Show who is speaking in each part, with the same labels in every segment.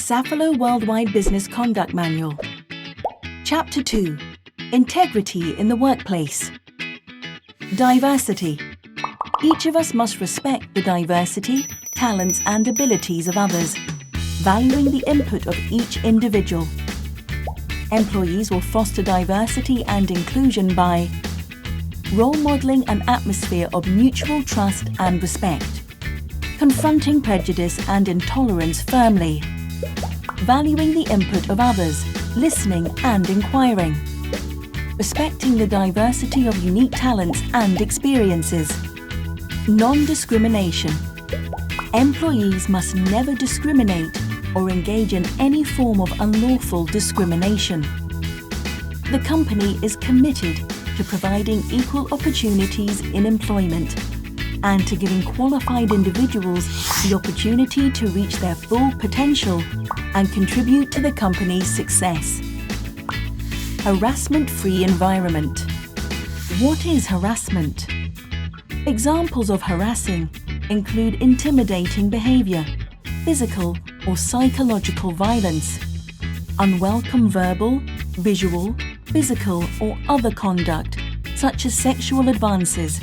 Speaker 1: Safilo Worldwide Business Conduct Manual. Chapter 2. Integrity in the Workplace. Diversity. Each of us must respect the diversity, talents and abilities of others, valuing the input of each individual. Employees will foster diversity and inclusion by role modeling an atmosphere of mutual trust and respect, confronting prejudice and intolerance firmly, valuing the input of others, listening and inquiring, respecting the diversity of unique talents and experiences, non-discrimination. Employees must never discriminate or engage in any form of unlawful discrimination. The company is committed to providing equal opportunities in employment and to giving qualified individuals the opportunity to reach their full potential and contribute to the company's success. Harassment-free environment. What is harassment? Examples of harassing include intimidating behavior, physical or psychological violence, unwelcome verbal, visual, physical or other conduct such as sexual advances,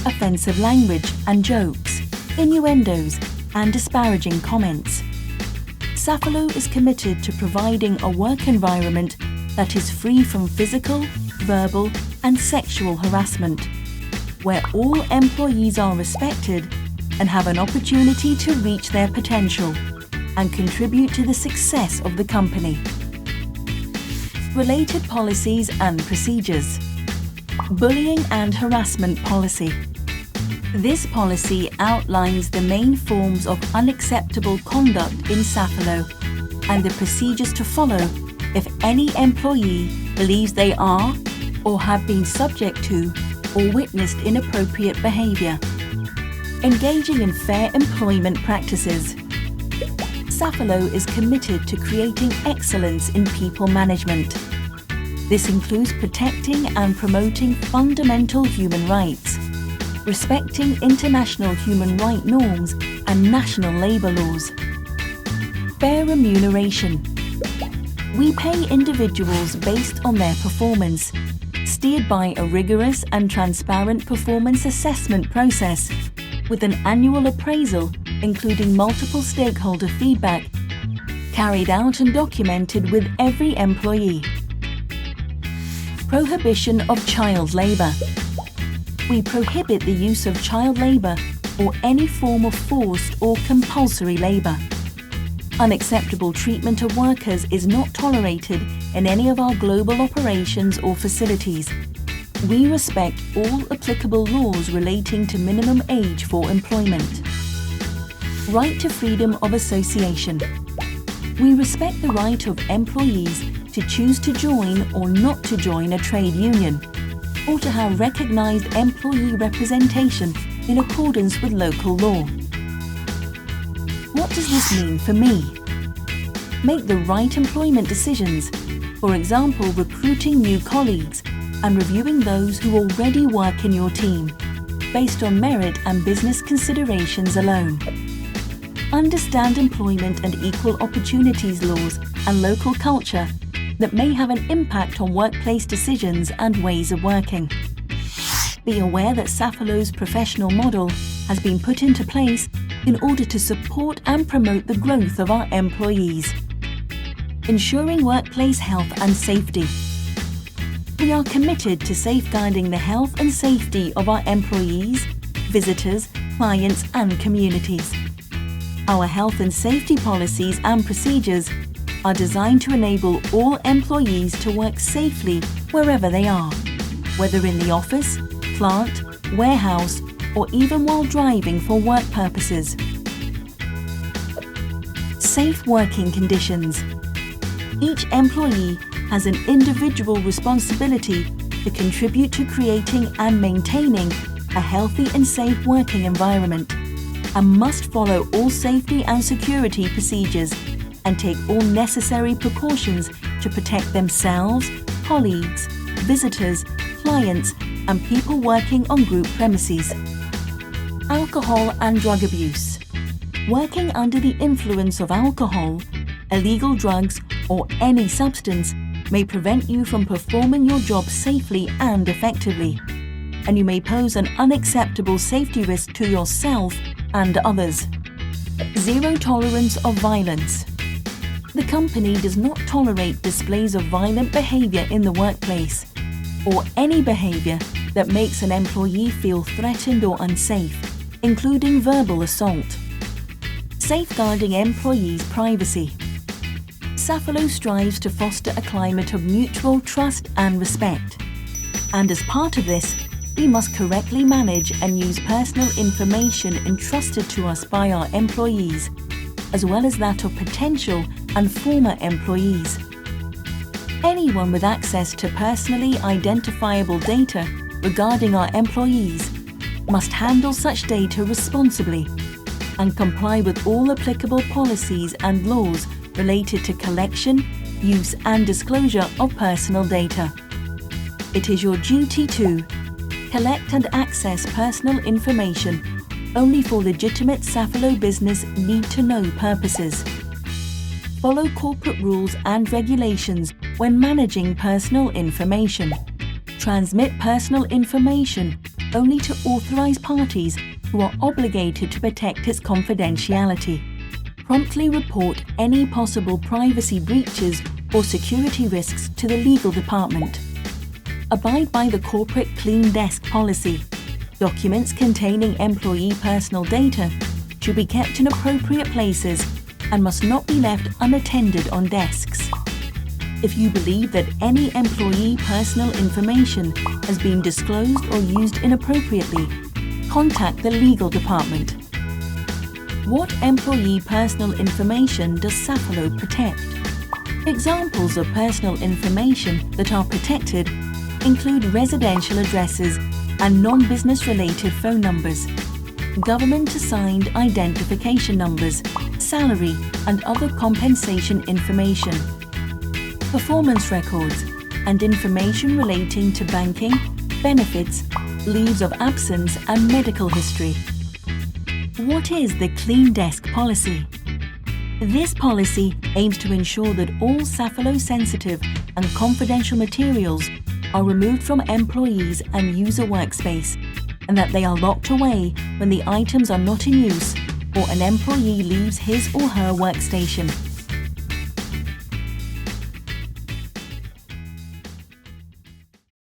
Speaker 1: offensive language and jokes, innuendos and disparaging comments. Safilo is committed to providing a work environment that is free from physical, verbal and sexual harassment, where all employees are respected and have an opportunity to reach their potential and contribute to the success of the company. Related policies and procedures. Bullying and harassment policy. This policy outlines the main forms of unacceptable conduct in Safilo and the procedures to follow if any employee believes they are or have been subject to or witnessed inappropriate behavior. Engaging in fair employment practices. Safilo is committed to creating excellence in people management. This includes protecting and promoting fundamental human rights, respecting international human rights norms and national labour laws. Fair remuneration. We pay individuals based on their performance, steered by a rigorous and transparent performance assessment process, with an annual appraisal including multiple stakeholder feedback, carried out and documented with every employee. Prohibition of child labour. We prohibit the use of child labour or any form of forced or compulsory labour. Unacceptable treatment of workers is not tolerated in any of our global operations or facilities. We respect all applicable laws relating to minimum age for employment. Right to freedom of association. We respect the right of employees to choose to join or not to join a trade union, or to have recognised employee representation in accordance with local law. What does this mean for me? Make the right employment decisions, for example, recruiting new colleagues and reviewing those who already work in your team, based on merit and business considerations alone. Understand employment and equal opportunities laws and local culture that may have an impact on workplace decisions and ways of working. Be aware that Safilo's professional model has been put into place in order to support and promote the growth of our employees. Ensuring workplace health and safety. We are committed to safeguarding the health and safety of our employees, visitors, clients and communities. Our health and safety policies and procedures are designed to enable all employees to work safely wherever they are, whether in the office, plant, warehouse, or even while driving for work purposes. Safe working conditions. Each employee has an individual responsibility to contribute to creating and maintaining a healthy and safe working environment, and must follow all safety and security procedures and take all necessary precautions to protect themselves, colleagues, visitors, clients, and people working on group premises. Alcohol and drug abuse. Working under the influence of alcohol, illegal drugs, or any substance may prevent you from performing your job safely and effectively, and you may pose an unacceptable safety risk to yourself and others. Zero tolerance of violence. The company does not tolerate displays of violent behavior in the workplace, or any behavior that makes an employee feel threatened or unsafe, including verbal assault. Safeguarding employees' privacy. Safilo strives to foster a climate of mutual trust and respect. And as part of this, we must correctly manage and use personal information entrusted to us by our employees, as well as that of potential and former employees. Anyone with access to personally identifiable data regarding our employees must handle such data responsibly and comply with all applicable policies and laws related to collection, use and disclosure of personal data. It is your duty to collect and access personal information only for legitimate Safilo business need-to-know purposes. Follow corporate rules and regulations when managing personal information. Transmit personal information only to authorized parties who are obligated to protect its confidentiality. Promptly report any possible privacy breaches or security risks to the legal department. Abide by the corporate clean desk policy. Documents containing employee personal data should be kept in appropriate places and must not be left unattended on desks. If you believe that any employee personal information has been disclosed or used inappropriately, contact the legal department. What employee personal information does Safilo protect? Examples of personal information that are protected include residential addresses and non-business related phone numbers, government-assigned identification numbers, salary and other compensation information, performance records, and information relating to banking, benefits, leaves of absence and medical history. What is the Clean Desk Policy? This policy aims to ensure that all Safilo-sensitive and confidential materials are removed from employees and user workspace, and that they are locked away when the items are not in use or an employee leaves his or her workstation.